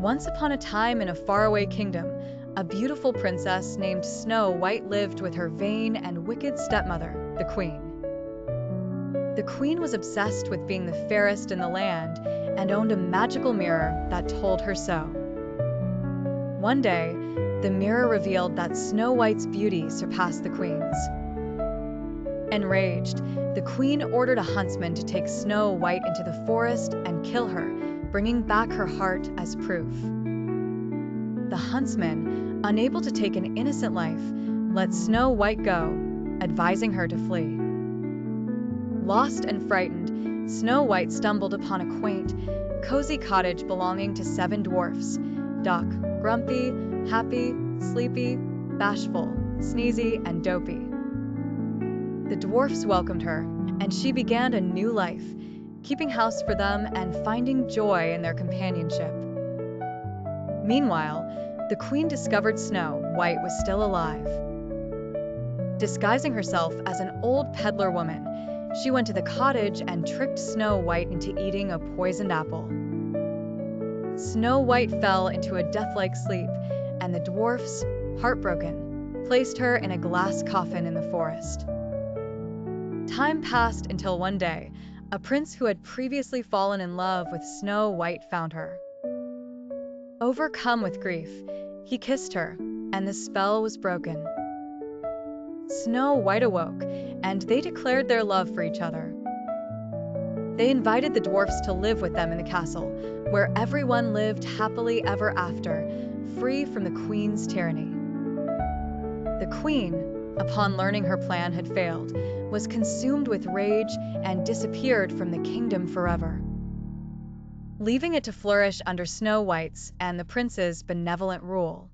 Once upon a time in a faraway kingdom, a beautiful princess named Snow White lived with her vain and wicked stepmother, the queen. The queen was obsessed with being the fairest in the land and owned a magical mirror that told her so. One day, the mirror revealed that Snow White's beauty surpassed the queen's. Enraged, the queen ordered a huntsman to take Snow White into the forest and kill her, bringing back her heart as proof. The huntsman, unable to take an innocent life, let Snow White go, advising her to flee. Lost and frightened, Snow White stumbled upon a quaint, cozy cottage belonging to 7 dwarfs: Duck, Grumpy, Happy, Sleepy, Bashful, Sneezy, and Dopey. The dwarfs welcomed her, and she began a new life, keeping house for them and finding joy in their companionship. Meanwhile, the queen discovered Snow White was still alive. Disguising herself as an old peddler woman, she went to the cottage and tricked Snow White into eating a poisoned apple. Snow White fell into a death-like sleep, and the dwarfs, heartbroken, placed her in a glass coffin in the forest. Time passed until one day, a prince who had previously fallen in love with Snow White found her. Overcome with grief, he kissed her, and the spell was broken. Snow White awoke, and they declared their love for each other. They invited the dwarfs to live with them in the castle, where everyone lived happily ever after, free from the queen's tyranny. The queen, upon learning her plan had failed, was consumed with rage and disappeared from the kingdom forever, leaving it to flourish under Snow White's and the prince's benevolent rule.